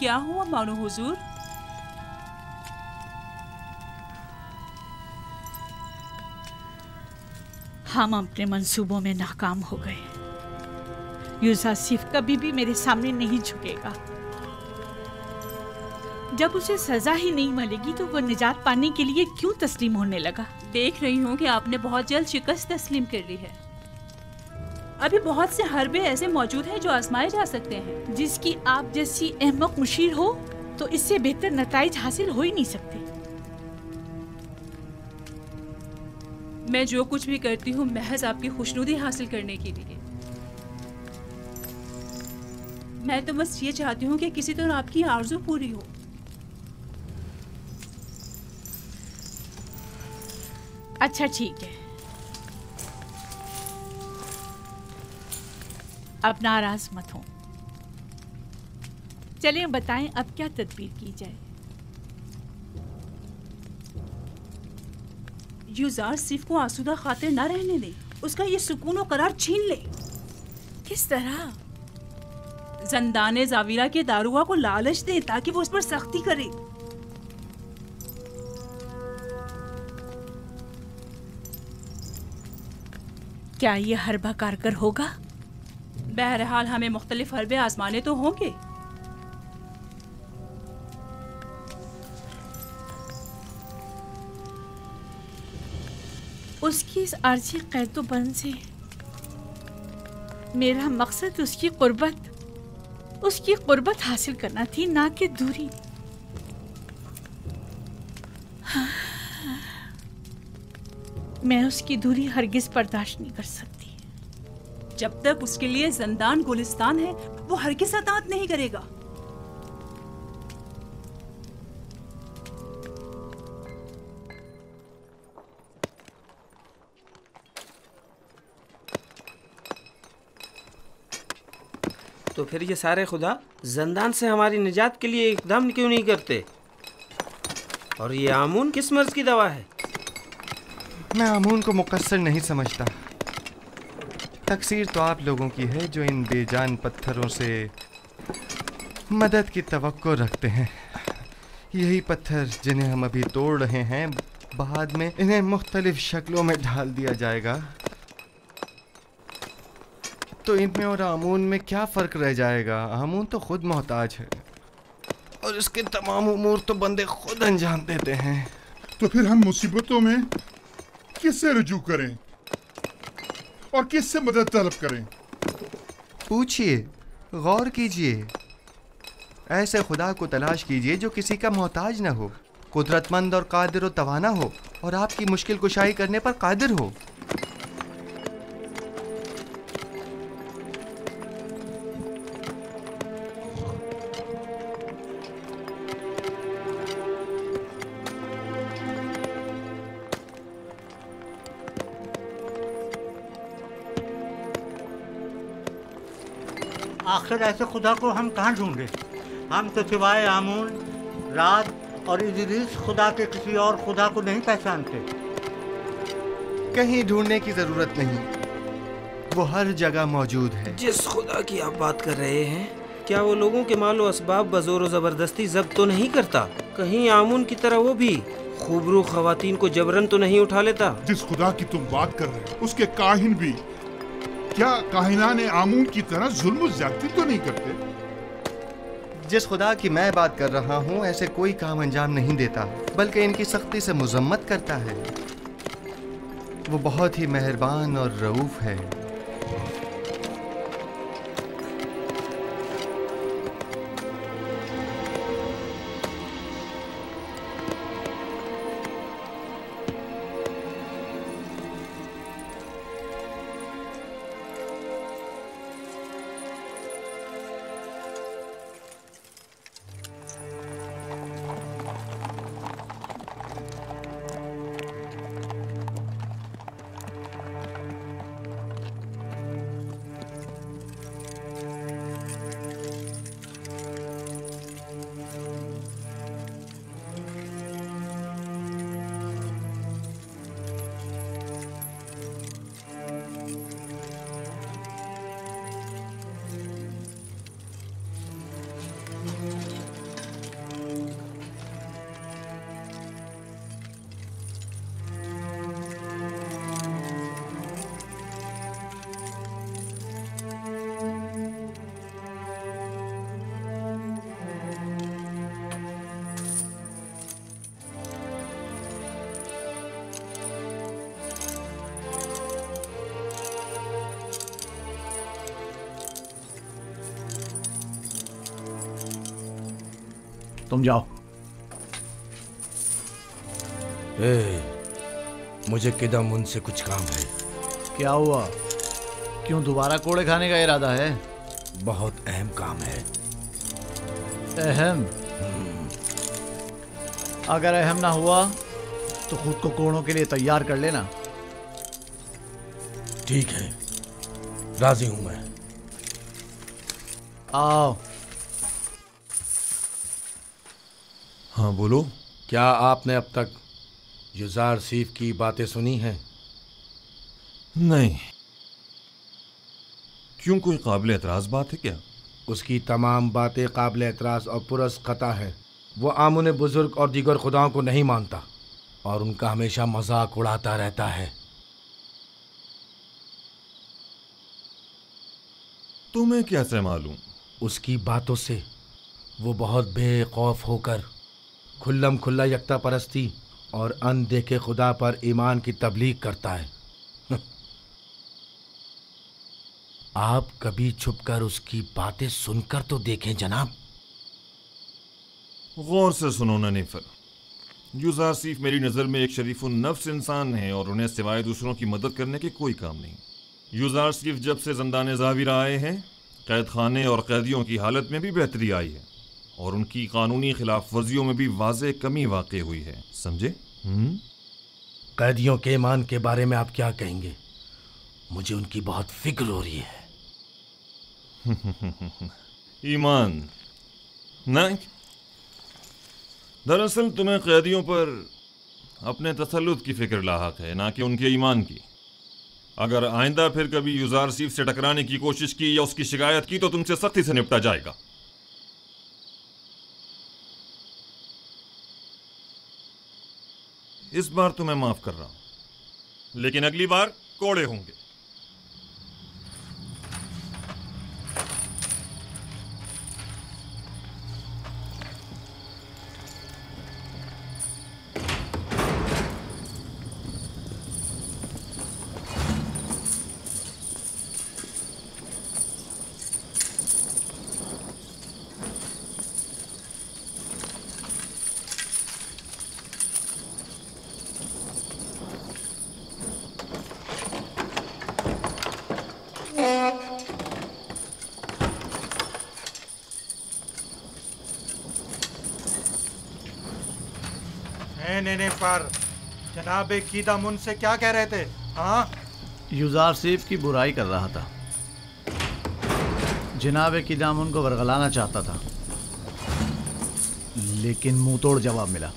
क्या हुआ मानो हुजूर? हम अपने मंसूबों में नाकाम हो गए। यूसुफ कभी भी मेरे सामने नहीं झुकेगा। जब उसे सजा ही नहीं मिलेगी तो वो निजात पाने के लिए क्यों तस्लीम होने लगा? देख रही हूँ कि आपने बहुत जल्द शिकस्त तस्लीम कर ली है। अभी बहुत से हरबे ऐसे मौजूद हैं जो आजमाए जा सकते हैं। जिसकी आप जैसी अहमक मुशीर हो तो इससे बेहतर नताइज हासिल हो ही नहीं सकते। मैं जो कुछ भी करती हूँ महज आपकी खुशनुदी हासिल करने के लिए। मैं तो बस ये चाहती हूँ कि किसी तरह आपकी आरज़ू पूरी हो। अच्छा ठीक है, अब नाराज मत हो। चलिए बताएं अब क्या तदबीर की जाए। यूज़ार सिर्फ को आसूदा खातिर न रहने दे, उसका ये सुकून और करार छीन ले। किस तरह? जंदाने जाविरा के दारुआ को लालच दे ताकि वो उस पर सख्ती करे। क्या ये हरबा कारगर होगा? बहरहाल हमें मुख्तलिफ हरबे आजमाने तो होंगे। उसकी इस आर्जी कैदोबंद से मेरा मकसद उसकी कुर्बत हासिल करना थी, ना कि दूरी। मैं उसकी दूरी हरगिज बर्दाश्त नहीं कर सकती। जब तक उसके लिए जंदान गुलिस्तान है वो हरगिज अतात नहीं करेगा। तो फिर ये सारे खुदा जंदान से हमारी निजात के लिए इकदाम क्यों नहीं करते? और ये आमून किस मर्ज की दवा है? मैं आमून को मुकस्सर नहीं समझता। तकसीर तो आप लोगों की है जो इन बेजान पत्थरों से मदद की तवक्को रखते हैं। यही पत्थर जिन्हें हम अभी तोड़ रहे हैं, बाद में इन्हें मुख्तलिफ शक्लों में ढाल दिया जाएगा, तो इनमें और आमून में क्या फ़र्क रह जाएगा? आमून तो खुद मोहताज है और इसके तमाम उमूर तो बंदे खुद अंजाम देते हैं। तो फिर हम मुसीबतों में किससे रुजू करें और किससे मदद तलब करें? पूछिए, गौर कीजिए, ऐसे खुदा को तलाश कीजिए जो किसी का मोहताज न हो, कुदरतमंद और कादिर व तवाना हो और आपकी मुश्किल कुशाई करने पर कादिर हो। आखिर ऐसे खुदा को हम कहाँ ढूंढें? हम तो सिवाय आमून, रात और इदरीस खुदा के किसी और खुदा को नहीं पहचानते। कहीं ढूंढने की जरूरत नहीं, वो हर जगह मौजूद है। जिस खुदा की आप बात कर रहे हैं, क्या वो लोगों के मालो असबाब बजोर जबरदस्ती जब्त तो नहीं करता? कहीं आमून की तरह वो भी खूबरू खवातीन को जबरन तो नहीं उठा लेता? जिस खुदा की तुम बात कर रहे हो उसके काहिन भी क्या काहिनाने आमून की तरह जुल्म ज्यादती तो नहीं करते? जिस खुदा की मैं बात कर रहा हूँ ऐसे कोई काम अंजाम नहीं देता, बल्कि इनकी सख्ती से मुजम्मत करता है। वो बहुत ही मेहरबान और रऊफ है। तुम जाओ। मुझे किदम उनसे कुछ काम है। क्या हुआ? क्यों दोबारा कोड़े खाने का इरादा है? बहुत अहम काम है। अहम? अगर अहम ना हुआ तो खुद को कोड़ों के लिए तैयार कर लेना। ठीक है, राजी हूं मैं। आओ। हाँ बोलो। क्या आपने अब तक युज़ारसीफ की बातें सुनी हैं? नहीं। क्यों, कोई काबिल एतराज़ बात है क्या? उसकी तमाम बातें काबिल एतराज़ और पुरस खता है। वो आमुन बुजुर्ग और दीगर खुदाओं को नहीं मानता और उनका हमेशा मजाक उड़ाता रहता है। तुम्हें कैसे मालूम? उसकी बातों से वो बहुत बेखौफ होकर खुल्लम खुल्ला यकता परस्ती और अनदेखे खुदा पर ईमान की तबलीग करता है। आप कभी छुपकर उसकी बातें सुनकर तो देखें जनाब। गौर से सुनो ननीफर, युज़ारसीफ मेरी नज़र में एक शरीफुन नफ्स इंसान है और उन्हें सिवाय दूसरों की मदद करने के कोई काम नहीं। युज़ारसीफ जब से ज़िंदाने ज़ाविर आए हैं, कैद खाने और कैदियों की हालत में भी बेहतरी आई है और उनकी कानूनी खिलाफ वर्जियों में भी वाज़े कमी वाक़ई हुई है। समझे? कैदियों के ईमान के बारे में आप क्या कहेंगे? मुझे उनकी बहुत फिक्र हो रही है। ईमान नहीं, दरअसल तुम्हें कैदियों पर अपने तसल्लुत की फिक्र लाहक है, ना कि उनके ईमान की। अगर आइंदा फिर कभी युज़ारसीफ से टकराने की कोशिश की या उसकी शिकायत की तो तुमसे सख्ती से निपटा जाएगा। इस बार तो मैं माफ कर रहा हूं, लेकिन अगली बार कोड़े होंगे। ने पर जनाब कीदम उनसे क्या कह रहे थे? हाँ, युज़ारसीफ की बुराई कर रहा था। जनाब कीदम उनको वरगलाना चाहता था, लेकिन मुंह तोड़ जवाब मिला।